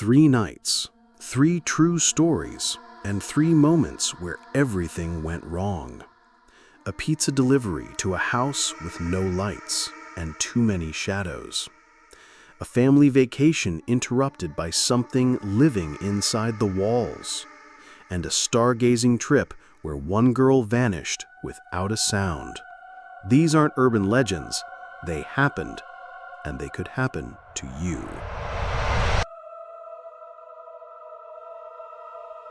3 nights, 3 true stories, and 3 moments where everything went wrong. A pizza delivery to a house with no lights and too many shadows. A family vacation interrupted by something living inside the walls. And a stargazing trip where one girl vanished without a sound. These aren't urban legends, they happened, and they could happen to you.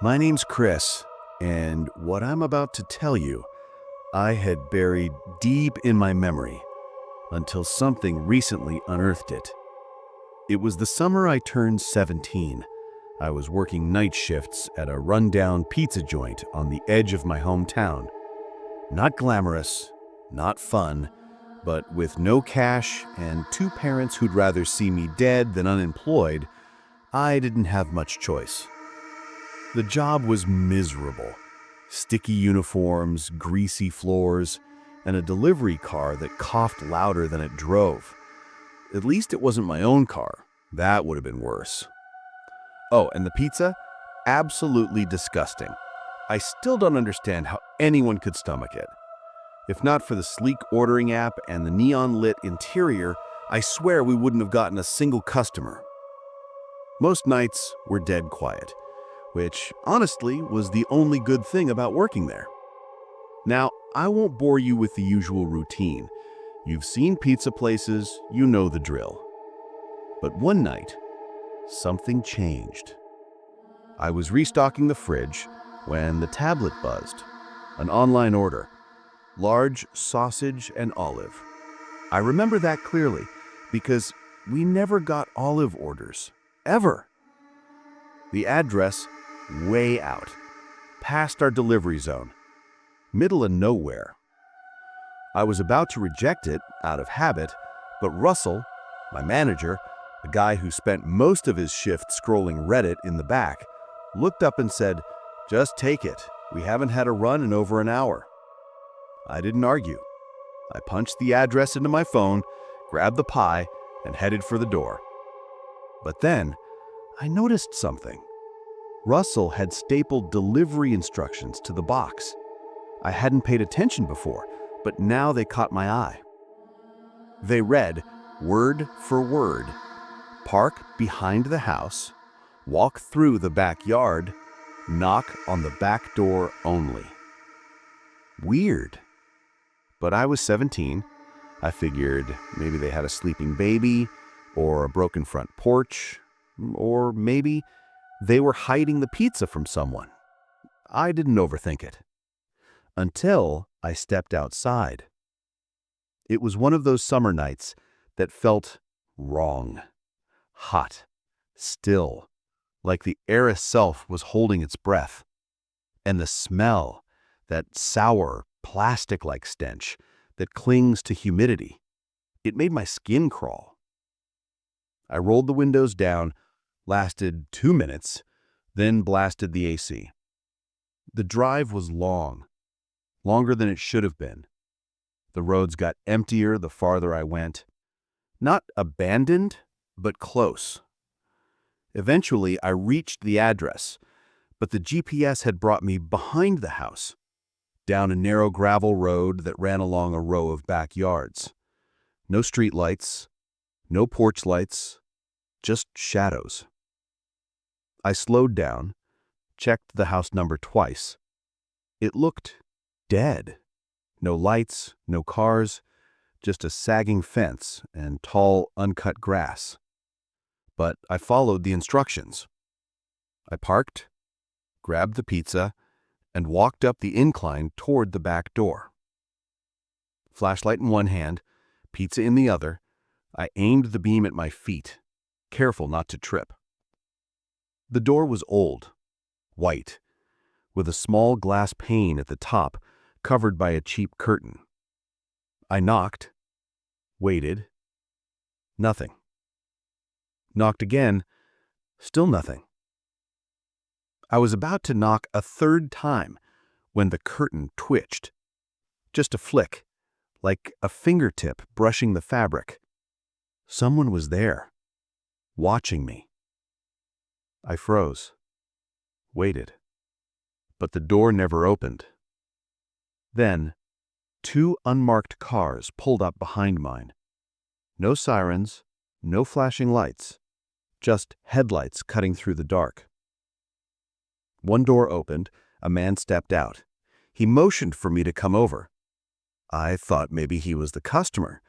My name's Chris, and what I'm about to tell you, I had buried deep in my memory until something recently unearthed it. It was the summer I turned 17. I was working night shifts at a rundown pizza joint on the edge of my hometown. Not glamorous, not fun, but with no cash and 2 parents who'd rather see me dead than unemployed, I didn't have much choice. The job was miserable. Sticky uniforms, greasy floors, and a delivery car that coughed louder than it drove. At least it wasn't my own car. That would have been worse. Oh, and the pizza? Absolutely disgusting. I still don't understand how anyone could stomach it. If not for the sleek ordering app and the neon-lit interior, I swear we wouldn't have gotten a single customer. Most nights were dead quiet, which honestly was the only good thing about working there. Now, I won't bore you with the usual routine. You've seen pizza places, you know the drill. But one night, something changed. I was restocking the fridge when the tablet buzzed. An online order. Large sausage and olive. I remember that clearly because we never got olive orders. Ever. The address, way out. Past our delivery zone. Middle of nowhere. I was about to reject it out of habit, but Russell, my manager, a guy who spent most of his shift scrolling Reddit in the back, looked up and said, "Just take it. We haven't had a run in over an hour." I didn't argue. I punched the address into my phone, grabbed the pie, and headed for the door. But then, I noticed something. Russell had stapled delivery instructions to the box. I hadn't paid attention before, but now they caught my eye. They read, word for word, park behind the house, walk through the backyard, knock on the back door only. Weird. But I was 17. I figured maybe they had a sleeping baby, or a broken front porch, or maybe they were hiding the pizza from someone. I didn't overthink it. Until I stepped outside. It was one of those summer nights that felt wrong. Hot, still, like the air itself was holding its breath. And the smell, that sour, plastic-like stench that clings to humidity, it made my skin crawl. I rolled the windows down, lasted 2 minutes, then blasted the AC. The drive was long, longer than it should have been. The roads got emptier the farther I went. Not abandoned, but close. Eventually, I reached the address, but the GPS had brought me behind the house, down a narrow gravel road that ran along a row of backyards. No street lights, no porch lights, just shadows. I slowed down, checked the house number twice. It looked dead. No lights, no cars, just a sagging fence and tall, uncut grass. But I followed the instructions. I parked, grabbed the pizza, and walked up the incline toward the back door. Flashlight in one hand, pizza in the other, I aimed the beam at my feet, careful not to trip. The door was old, white, with a small glass pane at the top covered by a cheap curtain. I knocked, waited, nothing. Knocked again, still nothing. I was about to knock a 3rd time when the curtain twitched. Just a flick, like a fingertip brushing the fabric. Someone was there, watching me. I froze, waited, but the door never opened. Then, two unmarked cars pulled up behind mine. No sirens, no flashing lights, just headlights cutting through the dark. One door opened, a man stepped out. He motioned for me to come over. I thought maybe he was the customer.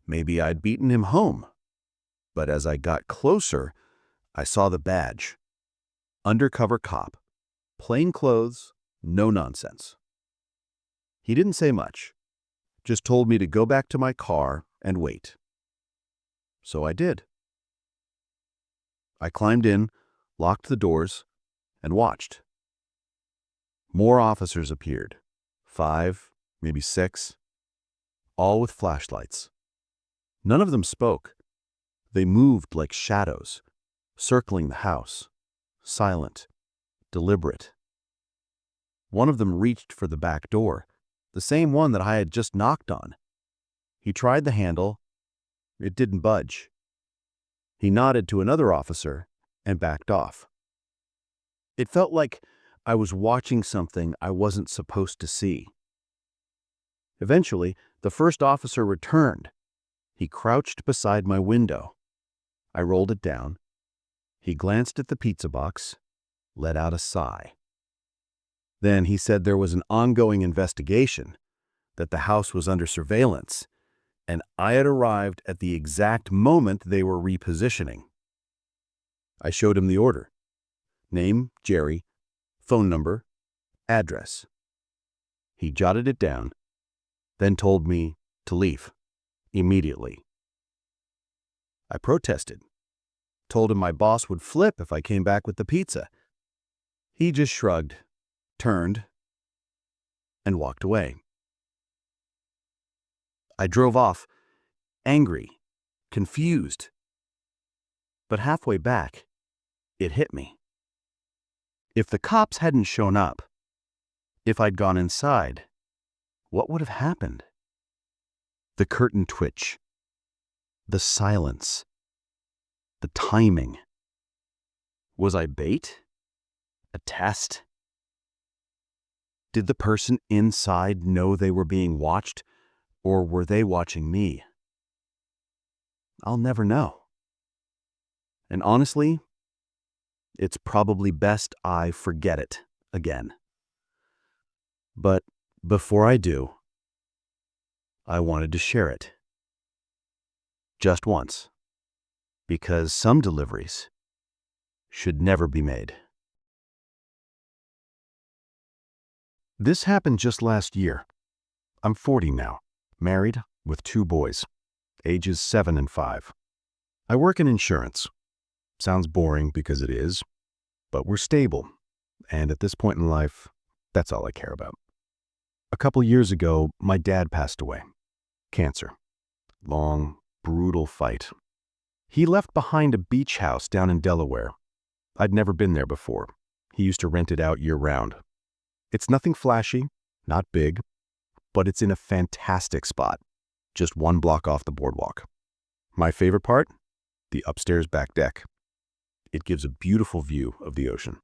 Maybe I'd beaten him home. But as I got closer, I saw the badge. Undercover cop. Plain clothes, no nonsense. He didn't say much, just told me to go back to my car and wait. So I did. I climbed in, locked the doors, and watched. More officers appeared. 5, maybe 6, all with flashlights. None of them spoke. They moved like shadows, circling the house, silent, deliberate. One of them reached for the back door, the same one that I had just knocked on. He tried the handle. It didn't budge. He nodded to another officer and backed off. It felt like I was watching something I wasn't supposed to see. Eventually, the first officer returned. He crouched beside my window. I rolled it down. He glanced at the pizza box, let out a sigh. Then he said there was an ongoing investigation, that the house was under surveillance, and I had arrived at the exact moment they were repositioning. I showed him the order. Name, Jerry, phone number, address. He jotted it down, then told me to leave immediately. I protested, told him my boss would flip if I came back with the pizza. He just shrugged, turned, and walked away. I drove off, angry, confused. But halfway back, it hit me. If the cops hadn't shown up, if I'd gone inside, what would have happened? The curtain twitch, the silence, the timing. Was I bait? A test? Did the person inside know they were being watched, or were they watching me? I'll never know. And honestly, it's probably best I forget it again. But before I do, I wanted to share it. Just once. Because some deliveries should never be made. This happened just last year. I'm 40 now, married with 2 boys, ages 7 and 5. I work in insurance. Sounds boring because it is, but we're stable, and at this point in life, that's all I care about. A couple years ago, my dad passed away. Cancer. Long, brutal fight. He left behind a beach house down in Delaware. I'd never been there before. He used to rent it out year-round. It's nothing flashy, not big, but it's in a fantastic spot, just 1 block off the boardwalk. My favorite part? The upstairs back deck. It gives a beautiful view of the ocean.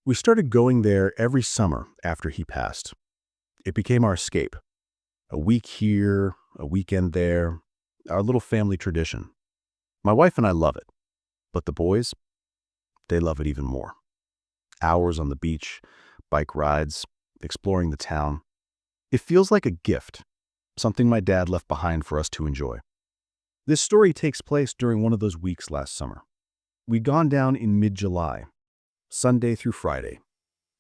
We started going there every summer after he passed. It became our escape. A week here, a weekend there, our little family tradition. My wife and I love it, but the boys, they love it even more. Hours on the beach, bike rides, exploring the town. It feels like a gift, something my dad left behind for us to enjoy. This story takes place during one of those weeks last summer. We'd gone down in mid-July, Sunday through Friday.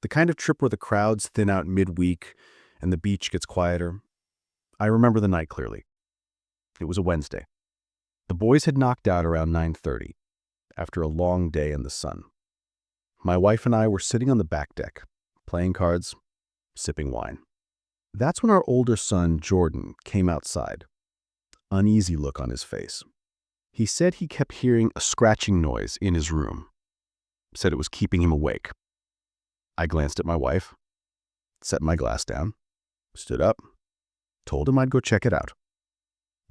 The kind of trip where the crowds thin out midweek and the beach gets quieter. I remember the night clearly. It was a Wednesday. The boys had knocked out around 9:30 after a long day in the sun. My wife and I were sitting on the back deck, playing cards, sipping wine. That's when our older son, Jordan, came outside. Uneasy look on his face. He said he kept hearing a scratching noise in his room. Said it was keeping him awake. I glanced at my wife, set my glass down, stood up, told him I'd go check it out.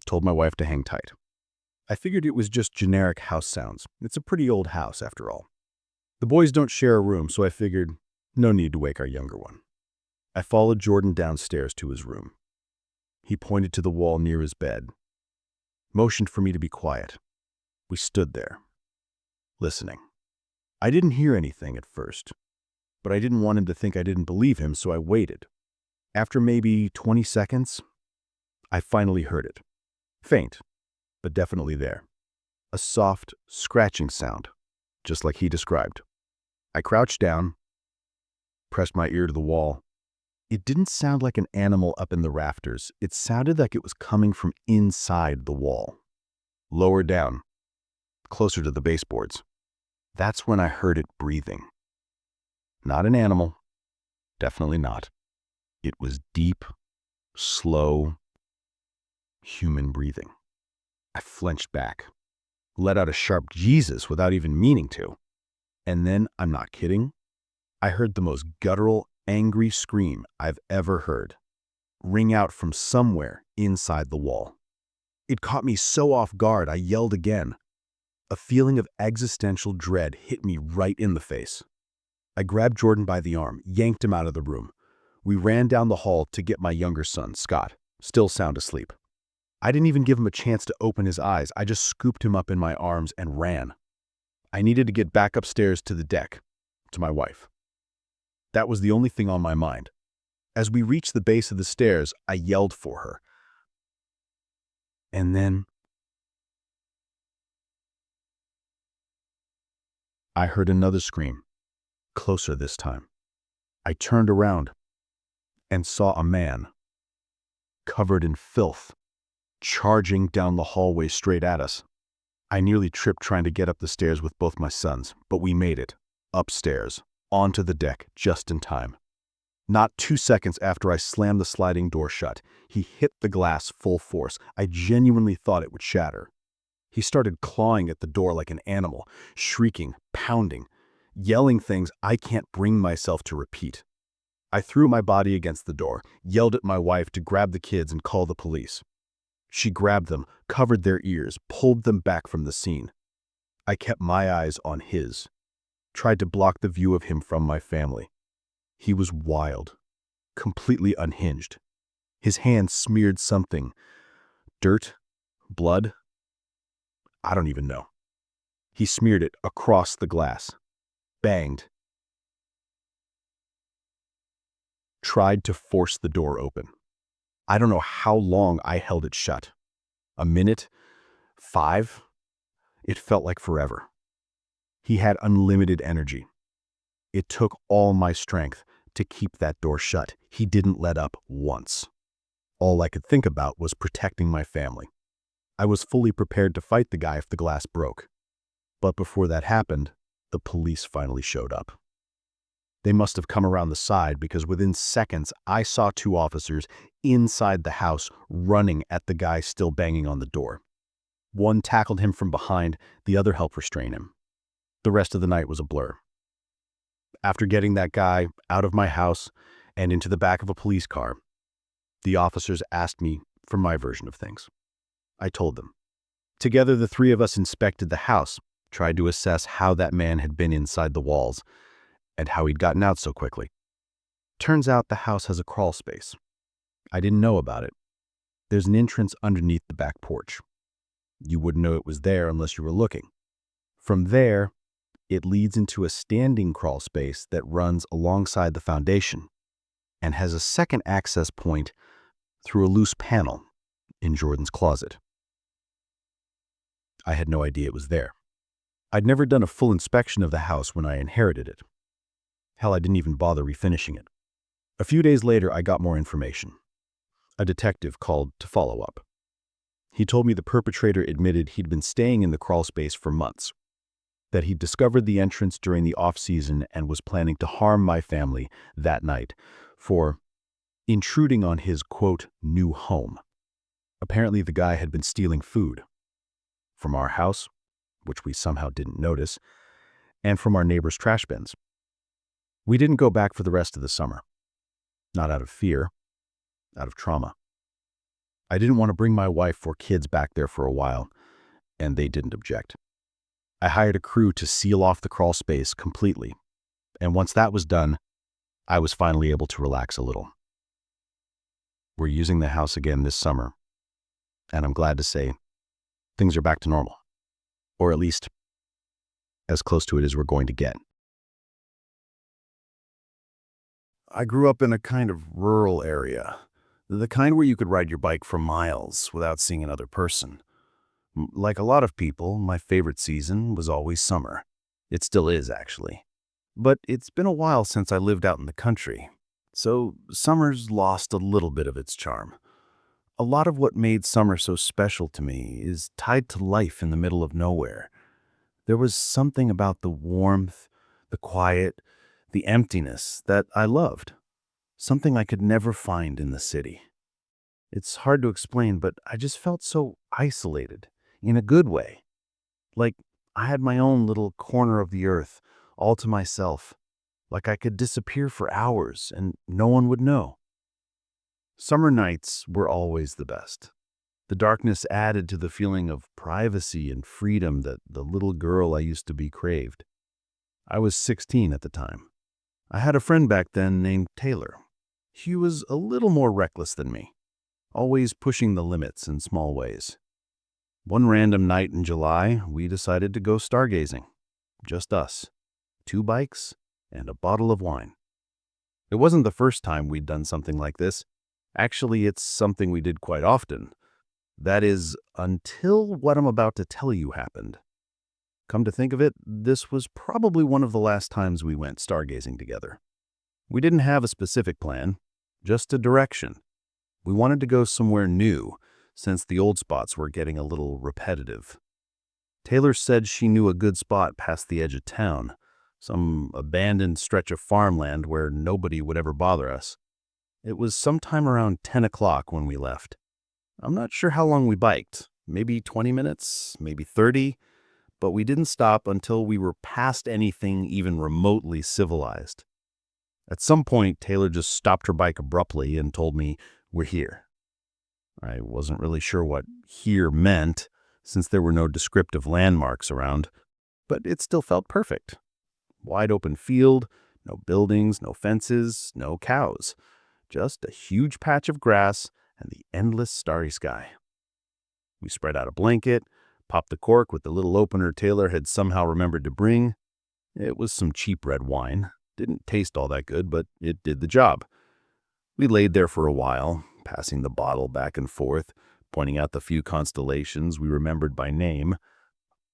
Told my wife to hang tight. I figured it was just generic house sounds. It's a pretty old house after all. The boys don't share a room, so I figured no need to wake our younger one. I followed Jordan downstairs to his room. He pointed to the wall near his bed, motioned for me to be quiet. We stood there, listening. I didn't hear anything at first, but I didn't want him to think I didn't believe him, so I waited. After maybe 20 seconds, I finally heard it. Faint, but definitely there. A soft, scratching sound, just like he described. I crouched down, pressed my ear to the wall. It didn't sound like an animal up in the rafters. It sounded like it was coming from inside the wall. Lower down, closer to the baseboards. That's when I heard it breathing. Not an animal. Definitely not. It was deep, slow, human breathing. I flinched back, let out a sharp Jesus without even meaning to. And then, I'm not kidding, I heard the most guttural, angry scream I've ever heard ring out from somewhere inside the wall. It caught me so off guard, I yelled again. A feeling of existential dread hit me right in the face. I grabbed Jordan by the arm, yanked him out of the room. We ran down the hall to get my younger son, Scott, still sound asleep. I didn't even give him a chance to open his eyes. I just scooped him up in my arms and ran. I needed to get back upstairs to the deck, to my wife. That was the only thing on my mind. As we reached the base of the stairs, I yelled for her. And then I heard another scream, closer this time. I turned around and saw a man, covered in filth, charging down the hallway straight at us. I nearly tripped trying to get up the stairs with both my sons, but we made it, upstairs, onto the deck, just in time. Not 2 seconds after I slammed the sliding door shut, he hit the glass full force. I genuinely thought it would shatter. He started clawing at the door like an animal, shrieking, pounding, yelling things I can't bring myself to repeat. I threw my body against the door, yelled at my wife to grab the kids and call the police. She grabbed them, covered their ears, pulled them back from the scene. I kept my eyes on his, tried to block the view of him from my family. He was wild, completely unhinged. His hand smeared something. Dirt? Blood? I don't even know. He smeared it across the glass. Banged. Tried to force the door open. I don't know how long I held it shut. A minute? 5? It felt like forever. He had unlimited energy. It took all my strength to keep that door shut. He didn't let up once. All I could think about was protecting my family. I was fully prepared to fight the guy if the glass broke. But before that happened, the police finally showed up. They must have come around the side because within seconds, I saw 2 officers inside the house running at the guy still banging on the door. One tackled him from behind, the other helped restrain him. The rest of the night was a blur. After getting that guy out of my house and into the back of a police car, the officers asked me for my version of things. I told them. Together, the 3 of us inspected the house, tried to assess how that man had been inside the walls, and how he'd gotten out so quickly. Turns out the house has a crawl space. I didn't know about it. There's an entrance underneath the back porch. You wouldn't know it was there unless you were looking. From there, it leads into a standing crawl space that runs alongside the foundation and has a second access point through a loose panel in Jordan's closet. I had no idea it was there. I'd never done a full inspection of the house when I inherited it. Hell, I didn't even bother refinishing it. A few days later, I got more information. A detective called to follow up. He told me the perpetrator admitted he'd been staying in the crawl space for months, that he'd discovered the entrance during the off-season and was planning to harm my family that night for intruding on his, quote, new home. Apparently, the guy had been stealing food from our house, which we somehow didn't notice, and from our neighbors' trash bins. We didn't go back for the rest of the summer. Not out of fear, out of trauma. I didn't want to bring my wife or kids back there for a while, and they didn't object. I hired a crew to seal off the crawl space completely, and once that was done, I was finally able to relax a little. We're using the house again this summer, and I'm glad to say things are back to normal, or at least as close to it as we're going to get. I grew up in a kind of rural area, the kind where you could ride your bike for miles without seeing another person. Like a lot of people, my favorite season was always summer. It still is, actually. But it's been a while since I lived out in the country, so summer's lost a little bit of its charm. A lot of what made summer so special to me is tied to life in the middle of nowhere. There was something about the warmth, the quiet, the emptiness that I loved. Something I could never find in the city. It's hard to explain, but I just felt so isolated, in a good way. Like I had my own little corner of the earth, all to myself. Like I could disappear for hours and no one would know. Summer nights were always the best. The darkness added to the feeling of privacy and freedom that the little girl I used to be craved. I was 16 at the time. I had a friend back then named Taylor. He was a little more reckless than me, always pushing the limits in small ways. One random night in July, we decided to go stargazing. Just us. 2 bikes and a bottle of wine. It wasn't the first time we'd done something like this. Actually, it's something we did quite often. That is, until what I'm about to tell you happened. Come to think of it, this was probably one of the last times we went stargazing together. We didn't have a specific plan, just a direction. We wanted to go somewhere new, since the old spots were getting a little repetitive. Taylor said she knew a good spot past the edge of town, some abandoned stretch of farmland where nobody would ever bother us. It was sometime around 10 o'clock when we left. I'm not sure how long we biked, maybe 20 minutes, maybe 30, but we didn't stop until we were past anything even remotely civilized. At some point, Taylor just stopped her bike abruptly and told me, "We're here." I wasn't really sure what "here" meant, since there were no descriptive landmarks around, but it still felt perfect. Wide open field, no buildings, no fences, no cows. Just a huge patch of grass and the endless starry sky. We spread out a blanket, popped the cork with the little opener Taylor had somehow remembered to bring. It was some cheap red wine. Didn't taste all that good, but it did the job. We laid there for a while, passing the bottle back and forth, pointing out the few constellations we remembered by name.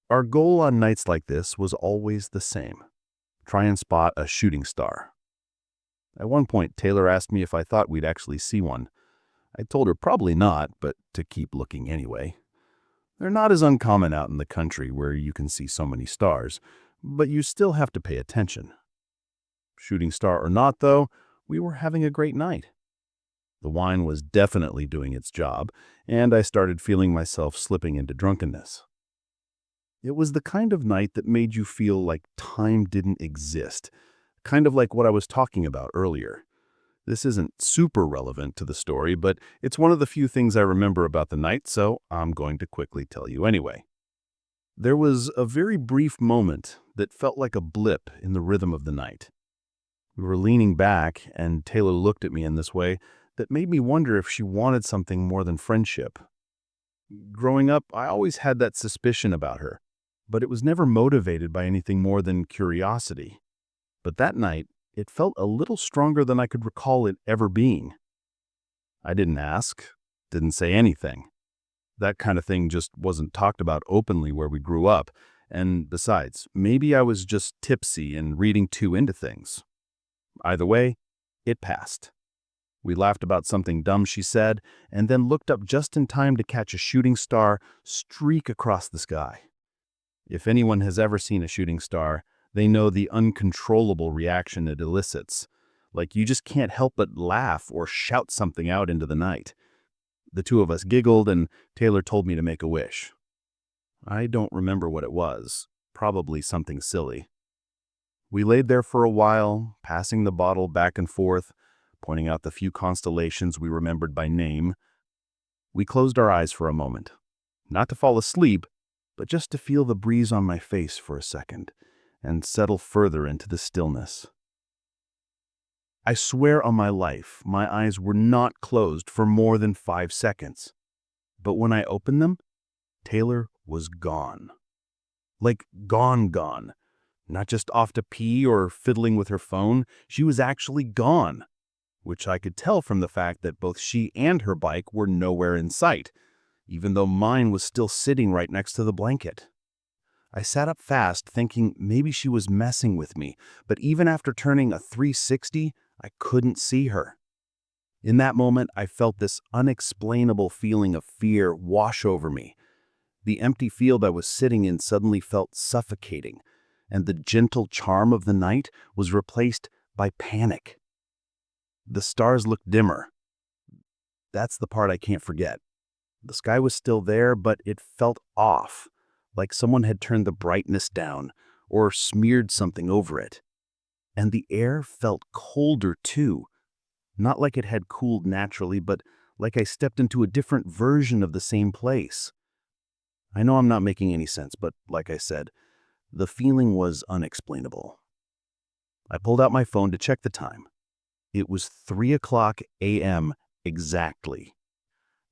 Our goal on nights like this was always the same: try and spot a shooting star. At one point, Taylor asked me if I thought we'd actually see one. I told her probably not, but to keep looking anyway. They're not as uncommon out in the country where you can see so many stars, but you still have to pay attention. Shooting star or not, though, we were having a great night. The wine was definitely doing its job, and I started feeling myself slipping into drunkenness. It was the kind of night that made you feel like time didn't exist, kind of like what I was talking about earlier. This isn't super relevant to the story, but it's one of the few things I remember about the night, so I'm going to quickly tell you anyway. There was a very brief moment that felt like a blip in the rhythm of the night. We were leaning back, and Taylor looked at me in this way that made me wonder if she wanted something more than friendship. Growing up, I always had that suspicion about her, but it was never motivated by anything more than curiosity. But that night, it felt a little stronger than I could recall it ever being. I didn't ask, didn't say anything. That kind of thing just wasn't talked about openly where we grew up, and besides, maybe I was just tipsy and reading too into things. Either way, it passed. We laughed about something dumb she said, and then looked up just in time to catch a shooting star streak across the sky. If anyone has ever seen a shooting star, they know the uncontrollable reaction it elicits. Like you just can't help but laugh or shout something out into the night. The two of us giggled, and Taylor told me to make a wish. I don't remember what it was. Probably something silly. We laid there for a while, passing the bottle back and forth, pointing out the few constellations we remembered by name. We closed our eyes for a moment. Not to fall asleep, but just to feel the breeze on my face for a second and settle further into the stillness. I swear on my life, my eyes were not closed for more than 5 seconds. But when I opened them, Taylor was gone. Like gone. Not just off to pee or fiddling with her phone, she was actually gone, which I could tell from the fact that both she and her bike were nowhere in sight, even though mine was still sitting right next to the blanket. I sat up fast, thinking maybe she was messing with me, but even after turning a 360, I couldn't see her. In that moment, I felt this unexplainable feeling of fear wash over me. The empty field I was sitting in suddenly felt suffocating, and the gentle charm of the night was replaced by panic. The stars looked dimmer. That's the part I can't forget. The sky was still there, but it felt off, like someone had turned the brightness down or smeared something over it. And the air felt colder too, not like it had cooled naturally, but like I stepped into a different version of the same place. I know I'm not making any sense, but like I said, the feeling was unexplainable. I pulled out my phone to check the time. It was 3 a.m. exactly.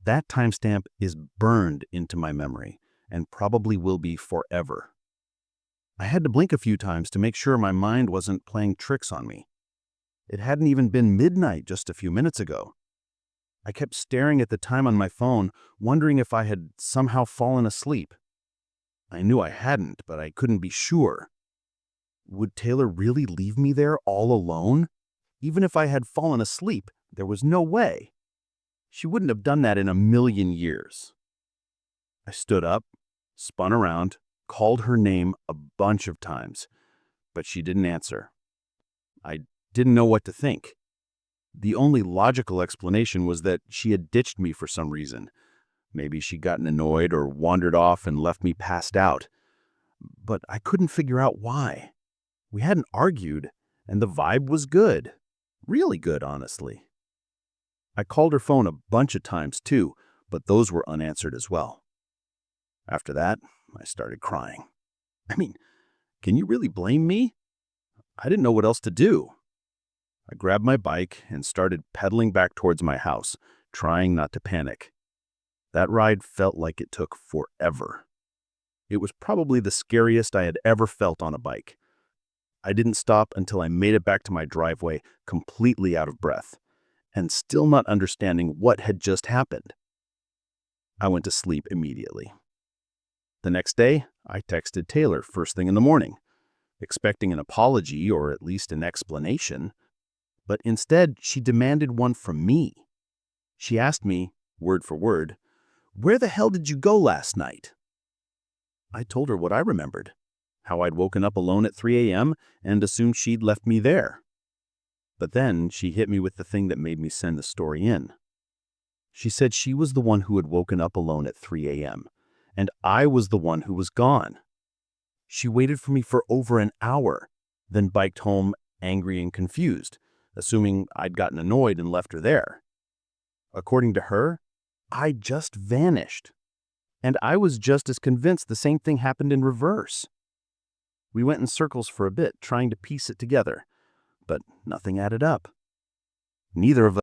That timestamp is burned into my memory and probably will be forever. I had to blink a few times to make sure my mind wasn't playing tricks on me. It hadn't even been midnight just a few minutes ago. I kept staring at the time on my phone, wondering if I had somehow fallen asleep. I knew I hadn't, but I couldn't be sure. Would Taylor really leave me there all alone? Even if I had fallen asleep, there was no way. She wouldn't have done that in a million years. I stood up, spun around, called her name a bunch of times, but she didn't answer. I didn't know what to think. The only logical explanation was that she had ditched me for some reason. Maybe she'd gotten annoyed or wandered off and left me passed out. But I couldn't figure out why. We hadn't argued, and the vibe was good. Really good, honestly. I called her phone a bunch of times too, but those were unanswered as well. After that, I started crying. I mean, can you really blame me? I didn't know what else to do. I grabbed my bike and started pedaling back towards my house, trying not to panic. That ride felt like it took forever. It was probably the scariest I had ever felt on a bike. I didn't stop until I made it back to my driveway, completely out of breath, and still not understanding what had just happened. I went to sleep immediately. The next day, I texted Taylor first thing in the morning, expecting an apology or at least an explanation, but instead she demanded one from me. She asked me, word for word, "Where the hell did you go last night?" I told her what I remembered, how I'd woken up alone at 3 a.m. and assumed she'd left me there. But then she hit me with the thing that made me send the story in. She said she was the one who had woken up alone at 3 a.m., and I was the one who was gone. She waited for me for over an hour, then biked home angry and confused, assuming I'd gotten annoyed and left her there. According to her, I just vanished. And I was just as convinced the same thing happened in reverse. We went in circles for a bit, trying to piece it together, but nothing added up. Neither of